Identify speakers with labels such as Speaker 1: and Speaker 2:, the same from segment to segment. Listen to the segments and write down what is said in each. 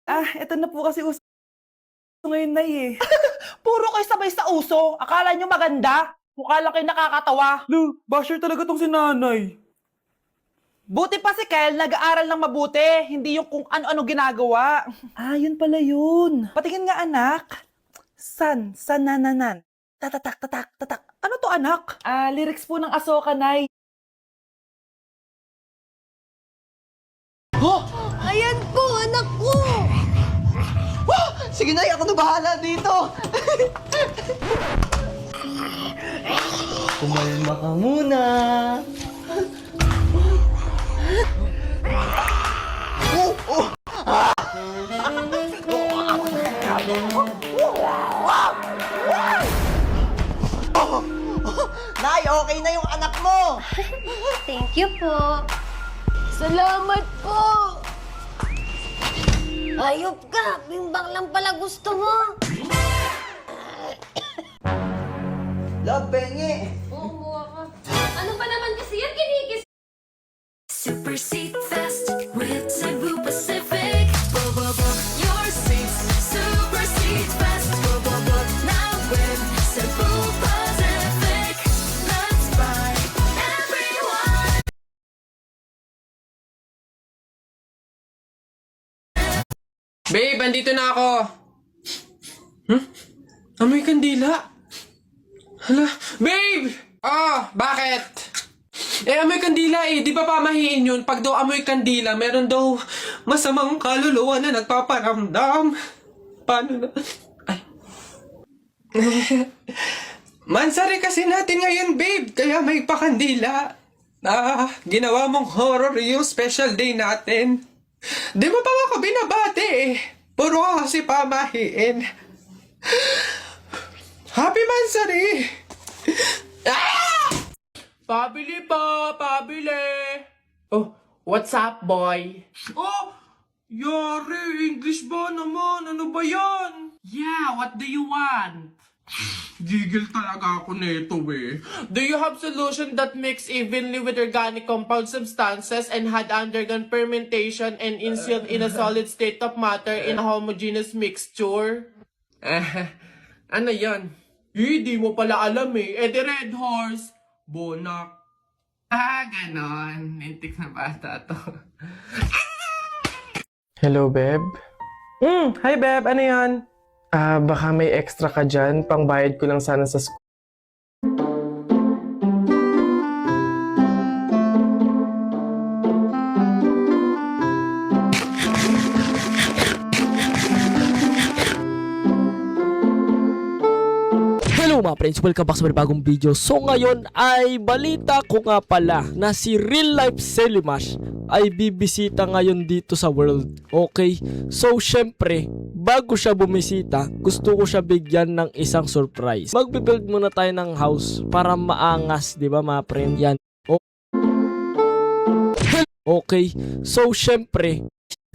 Speaker 1: Eto na po kasi uso ngayon, Nay, eh.
Speaker 2: Puro kayo sabay sa uso. Akala nyo maganda? Mukha lang kayo nakakatawa.
Speaker 1: Lu, basher talaga tong si Nanay.
Speaker 2: Buti pa si Kyle nag-aaral ng mabuti, hindi yung kung ano-ano ginagawa.
Speaker 1: Yun pala yun.
Speaker 2: Patingin nga anak.
Speaker 1: San nananan.
Speaker 2: Tatatak, tatak, tatak. Ano to anak?
Speaker 1: Lyrics po ng Asoka, Nay.
Speaker 3: Ayan po, anak ko!
Speaker 2: Sige na, ako na bahala dito.
Speaker 4: Kumalma ka muna.
Speaker 2: Nay, okay na yung anak mo.
Speaker 3: Thank you po. Salamat po! Ayop ka! Bimbang lang pala gusto mo!
Speaker 2: Love, pengi.
Speaker 3: Umuha ka. Ano pa naman kasi yan? Kinikis!
Speaker 5: Super Seat Fest with Cebu Pacific. Book your seats. Super Seat Fest. Book now with Cebu Pacific. Let's buy everyone.
Speaker 6: Babe, andito na ako. Amoy kandila. Hala, babe! Bakit? Amoy kandila eh. Di ba pamahiin yun? Pag daw amoy kandila, meron daw masamang kaluluwa na nagpaparamdam. Paano na? Ay. Mansari kasi natin ngayon, babe. Kaya may pakandila. Ginawa mong horror yung special day natin. Di mo pa ako binabati eh. Puro ka kasi pamahiin. Happy Mansari! Pabili po! Pabili! Oh, what's up, boy? Oh! Yari! English ba naman? Ano ba yan? Yeah, what do you want? Gigil talaga ako nito eh. Do you have solution that mix evenly with organic compound substances and had undergone fermentation and instilled in a solid state of matter in a homogeneous mixture? Ano yan? Di mo pala alam eh. The Red Horse. Bonak. Ganon. Nintik na bata to.
Speaker 7: Hello, Beb.
Speaker 6: Hi, Beb. Ano yan?
Speaker 7: Baka may extra ka dyan. Pangbayad ko lang sana sa school.
Speaker 8: Hello mga friends, welcome back sa bagong video. So ngayon ay balita ko nga pala na si Real Life Selimash ay bibisita ngayon dito sa world. Okay, so syempre bago siya bumisita, gusto ko siya bigyan ng isang surprise. Magbe-build muna tayo ng house para maangas, di ba mga friend? Yan. Okay, so syempre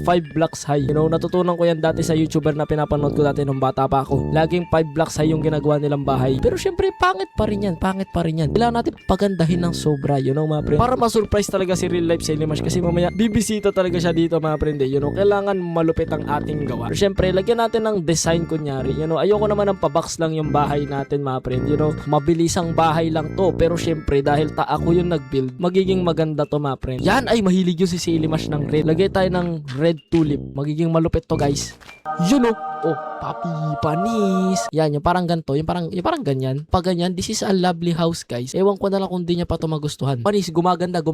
Speaker 8: 5 blocks high. You know, natutunan ko yan dati sa YouTuber na pinapanood ko dati nung bata pa ako. Laging 5 blocks high yung ginagawa nilang bahay. Pero syempre, pangit pa rin yan. Kailangan natin pagandahin ng sobra, you know, mga friend. Para ma-surprise talaga si Real Life Selimash kasi mamaya bibisita talaga siya dito, mga friend. You know, kailangan malupit ang ating gawa. Pero syempre, lagyan natin ng design kunyari. You know, ayoko naman ng pabox lang yung bahay natin, mga friend. You know, mabilisang bahay lang to. Pero syempre, dahil ako yung nag-build, magiging maganda to, mga friend. Yan ay mahilig yun si Selimash ng red. Lagay tayo ng red tulip. Magiging malupit to, guys. Yun oh. Oh, papi, panis. Yan, yung parang ganito. Yung parang ganyan. Pag ganyan, this is a lovely house, guys. Ewan ko na lang kung di niya pa to magustuhan. Panis, gumaganda.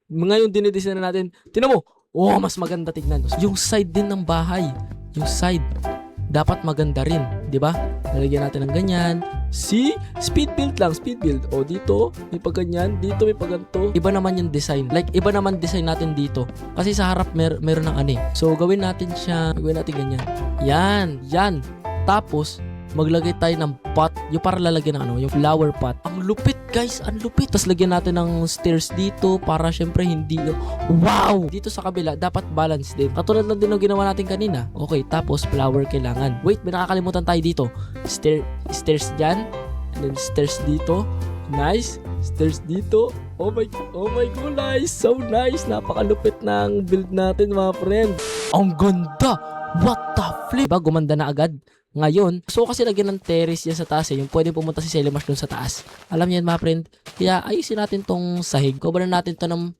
Speaker 8: Ngayon, dinidesign na natin. Tinan mo. Oh, mas maganda tignan. Yung side din ng bahay. Yung side. Dapat maganda rin, di ba? Nalagyan natin ng ganyan. See? Speed build lang, speed build. O dito, may paganyan, dito may paganto. Iba naman yung design. Like, iba naman design natin dito. Kasi sa harap meron ng ani. So, gawin natin ganyan. Yan. Tapos, maglagay tayo ng pot. Yung para lalagyan ng yung flower pot. Ang lupit, guys. Ang lupit. Tapos lagyan natin ng stairs dito para syempre hindi. Wow! Dito sa kabila, dapat balance din. Katulad lang din ng ginawa natin kanina. Okay, tapos flower kailangan. Wait, may nakakalimutan tayo dito. Stairs dyan. And then stairs dito. Nice. Stairs dito. Oh my guys. So nice. Napakalupit ng build natin, mga friend. Ang ganda. What the flip? Diba, gumanda na agad. Ngayon, so kasi lagyan ng terrace yan sa taas yung pwede pumunta si Selimash dun sa taas. Alam niyo yan mga friend. Kaya ayusin natin tong sahig. Cover natin to ng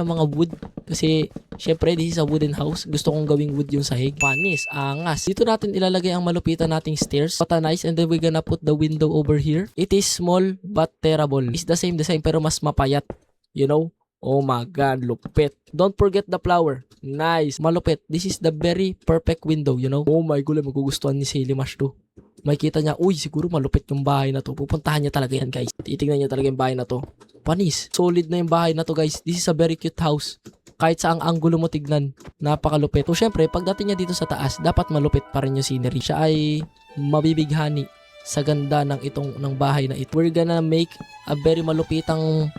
Speaker 8: mga wood. Kasi, syempre, this is a wooden house. Gusto kong gawing wood yung sahig. Panis, angas. Dito natin ilalagay ang malupitan nating stairs. Patanize, and then we're gonna put the window over here. It is small but terrible. It's the same design pero mas mapayat. You know? Oh my God, lupit. Don't forget the flower. Nice. Malupit. This is the very perfect window, you know? Oh my God, magugustuhan ni Selimash to. Makikita niya, uy, siguro malupit yung bahay na to. Pupuntahan niya talaga yan, guys. Titignan niya talaga yung bahay na to. Panis. Solid na yung bahay na to, guys. This is a very cute house. Kahit sa ang anggulo mo tignan, napakalupit. So, syempre, pagdating niya dito sa taas, dapat malupit pa rin yung scenery. Siya ay mabibighani sa ganda ng bahay na ito. We're gonna make a very malupitang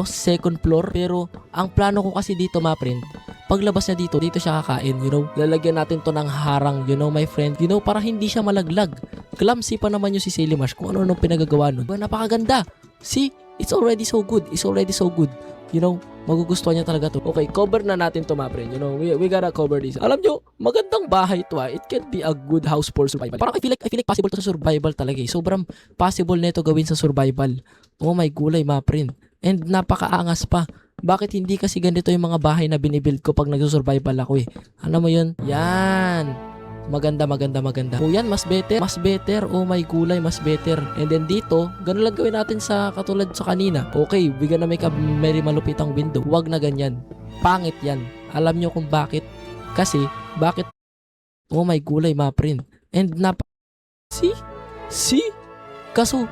Speaker 8: second floor. Pero ang plano ko kasi dito, my friend, paglabas niya dito siya kakain, you know. Lalagyan natin to ng harang, you know, my friend. You know, para hindi siya malaglag. Clumsy pa naman yung si Selimash kung ano pinagagawa nun. Napakaganda. See? It's already so good. It's already so good. You know, magugustuhan niya talaga to. Okay, cover na natin to, my friend. You know, we gotta cover this. Alam nyo, magandang bahay to. It can be a good house for survival. Parang I feel like possible to sa survival talaga eh. Sobrang possible na ito gawin sa survival. Oh my gulay, my friend. And napakaangas pa. Bakit hindi kasi ganito yung mga bahay na binibuild ko pag nagsusurvival ako eh. Alam mo yun? Yan. Maganda. O yan, mas better. Oh my gulay, mas better. And then dito, ganun lang gawin natin sa katulad sa kanina. Okay, we gonna make a very malupitang window. Huwag na ganyan. Pangit yan. Alam nyo kung bakit? Kasi, bakit? Oh my gulay, my friend. And See? Kaso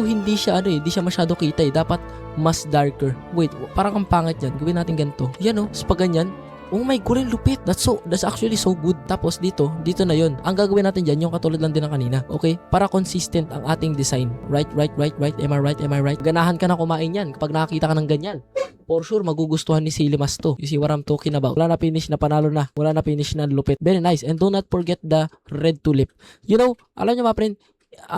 Speaker 8: hindi siya hindi siya masyado kita eh. Dapat mas darker. Wait, parang ang pangit yan. Gawin natin ganito. Yan oh, sa ganyan. Oh my God, lupit. That's actually so good. Tapos dito na yon. Ang gagawin natin dyan, yung katulad lang din ng kanina. Okay? Para consistent ang ating design. Right. Am I right? Ganahan ka na kumain yan kapag nakakita ka ng ganyan. For sure, magugustuhan ni Selimash to. You see what I'm talking about? Wala na finish na panalo na. Wala na finish na lupit. Very nice. And do not forget the red tulip. You know, alam nyo mga friend,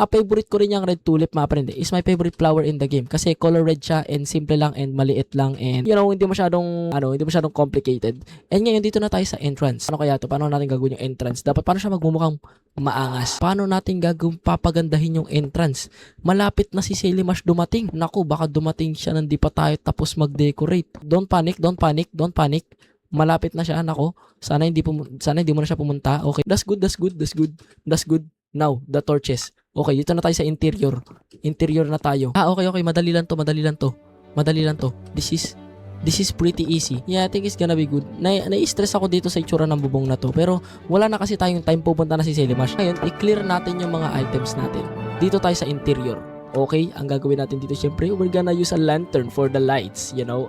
Speaker 8: favorite ko rin yung red tulip, mga friend. Is my favorite flower in the game kasi color red siya and simple lang and maliit lang and you know, hindi masyadong complicated. And ngayon dito na tayo sa entrance. Ano kaya to? Paano natin gagawin yung entrance? Dapat paano siya magmumukhang maangas? Paano natin papagandahin yung entrance? Malapit na si Selimash dumating. Naku, baka dumating siya nang di pa tayo tapos mag-decorate. Don't panic. Malapit na siya, nako. Sana hindi mo na siya pumunta. Okay. That's good. Now, the torches. Okay, dito na tayo sa interior. Interior na tayo. Okay. Madali lang to. This is pretty easy. Yeah, I think it's gonna be good. Nai-stress ako dito sa itsura ng bubong na to. Pero wala na kasi tayong time, pupunta na si Selimash. Ngayon, i-clear natin yung mga items natin. Dito tayo sa interior. Okay, ang gagawin natin dito, syempre, we're gonna use a lantern for the lights, you know.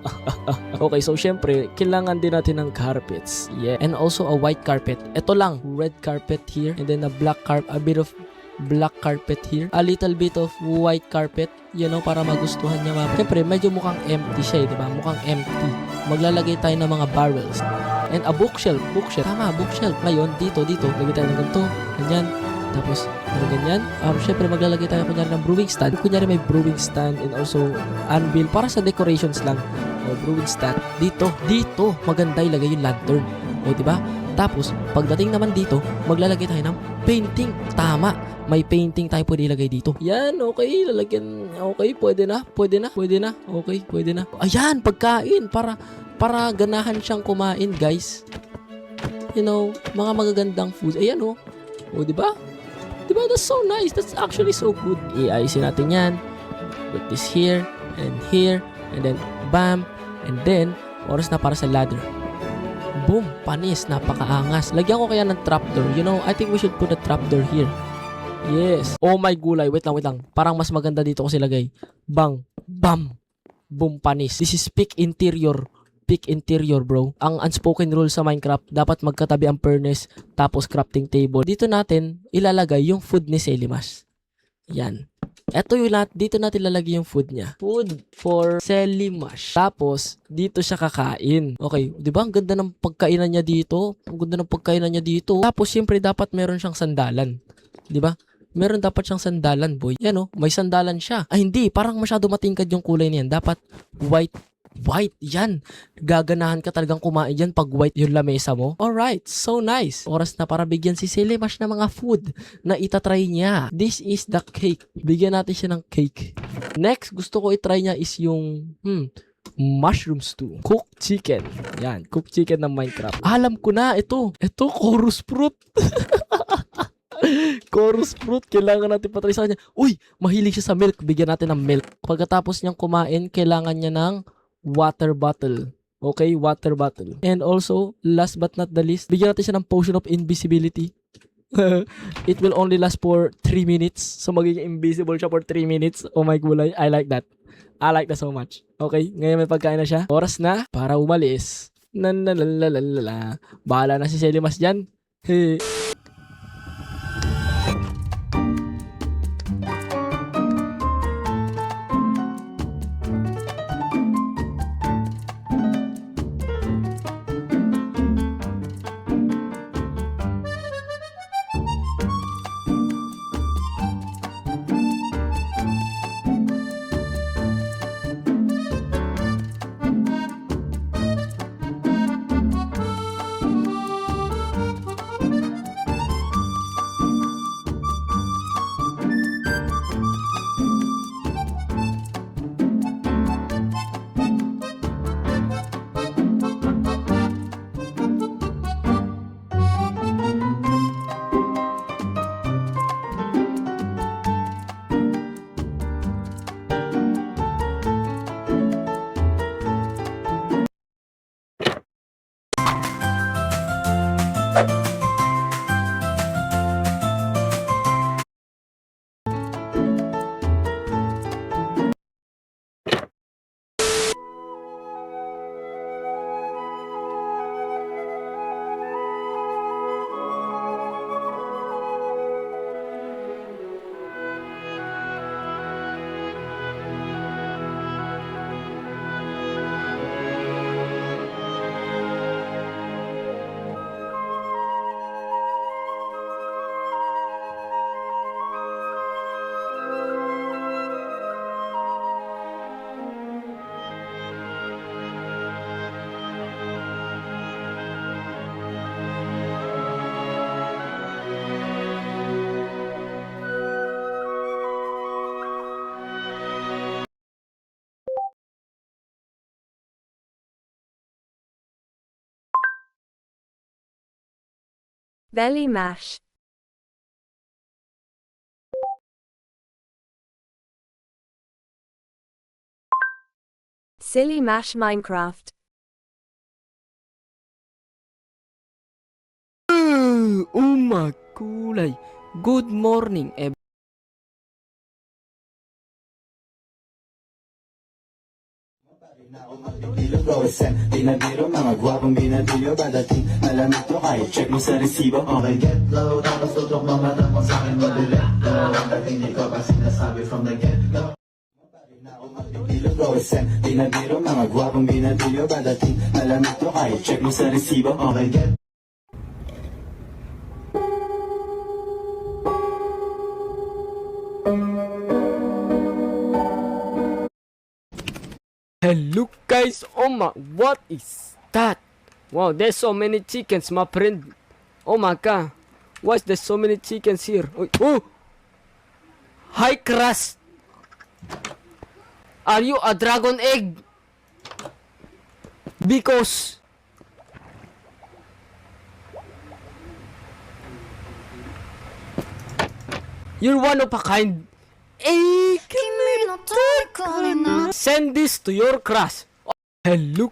Speaker 8: Okay, so syempre, kailangan din natin ng carpets. Yeah, and also a white carpet. Ito lang, red carpet here, and then a bit of black carpet here, a little bit of white carpet, you know, para magustuhan niya. Syempre, medyo mukhang empty siya, di ba? Mukhang empty. Maglalagay tayo ng mga barrels. And a bookshelf. Tama, bookshelf. Ngayon, dito, lagay tayo ng ganito, ganyan. Tapos, ganyan. Syempre, maglalagay tayo kunyari ng brewing stand. Kunyari may brewing stand and also anvil para sa decorations lang. Brewing stand. Dito. Maganda ilagay yung lantern. Diba? Tapos, pagdating naman dito, maglalagay tayo ng painting. Tama. May painting tayo pwede ilagay dito. Yan, okay. Lalagyan. Okay, pwede na. Okay, pwede na. Ayan, pagkain. Para ganahan siyang kumain, guys. You know, mga magagandang food. Ayan, diba? Diba? That's so nice. That's actually so good. Iayusin natin yan. Put this here, and then bam, and then, oras na para sa ladder. Boom! Panis. Napakaangas. Lagyan ko kaya ng trapdoor. You know, I think we should put a trapdoor here. Yes. Oh my gulay. Wait lang. Parang mas maganda dito ko silagay. Bang! Bam! Boom! Panis. This is peak interior, bro. Ang unspoken rule sa Minecraft, dapat magkatabi ang furnace tapos crafting table. Dito natin ilalagay yung food ni Selimash. Yan. Ito yung dito natin ilalagay yung food niya. Food for Selimash. Tapos, dito siya kakain. Okay, di ba? Ang ganda ng pagkainan niya dito. Tapos, syempre, dapat meron siyang sandalan. Di ba? Meron dapat siyang sandalan, boy. Yan, may sandalan siya. Ay, hindi. Parang masyado matingkad yung kulay niyan. Dapat white white. Yan. Gaganahan ka talagang kumain dyan pag white yung lamesa mo. Alright, so nice. Oras na para bigyan si Silimash ng mga food na itatry niya. This is the cake. Bigyan natin siya ng cake. Next, gusto ko itry niya is yung mushroom stew. Cooked chicken. Yan, cooked chicken ng Minecraft. Alam ko na, ito. Ito, chorus fruit. Chorus fruit, kailangan natin patry sa kanya. Uy, mahilig siya sa milk. Bigyan natin ng milk. Pagkatapos niyang kumain, kailangan niya ng water bottle. Okay, water bottle. And also, last but not the least, bigyan natin siya ng potion of invisibility. It will only last for 3 minutes. So, magiging invisible siya for 3 minutes. Oh my gulay, I like that. I like that so much. Okay, ngayon may pagkain na siya. Oras na para umalis. Nanalalalala. Bahala na si Selimas dyan. Hey.
Speaker 4: Belly mash. Silly mash Minecraft.
Speaker 8: Oh my kulay. Good morning,
Speaker 9: Pinabiro mga gwapong binabilo Badating malamig to kahit check mo sa resibo Okay, get low Tapos tutok mga mata mo sa'kin madilit Ang dating ko pa sinasabi from the get-go Pinabiro mga gwapong binabilo Badating malamig to kahit check mo sa resibo Okay, get
Speaker 8: Hello guys, oh my, what is that? Wow, there's so many chickens, my friend. Oh my god, why is there so many chickens here? Oh, hi Crust. Are you a dragon egg? Because you're one of a kind. Hey, send this to your crush. Hello.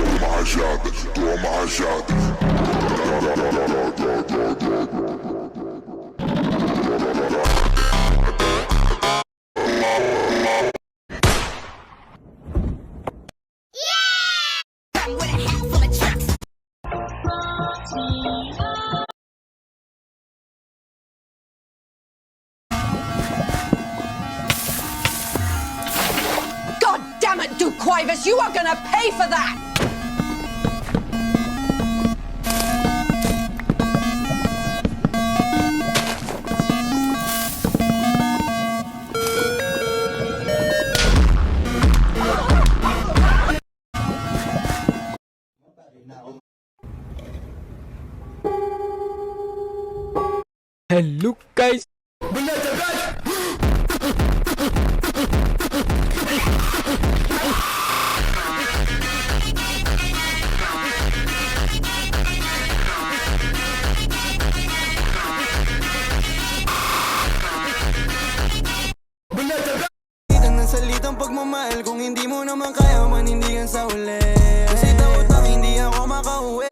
Speaker 10: Toma rajada, toma rajada.
Speaker 4: God damn it, Duke Quivers, you are gonna pay for that!
Speaker 8: Hello guys!
Speaker 9: Salitang ng salitang pagmamahal kung hindi mo naman kaya manindigan sa uli. Kasi takot ang hindi ako makauwi.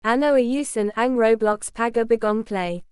Speaker 3: Ano ayusin ang Roblox Pagabigong Play?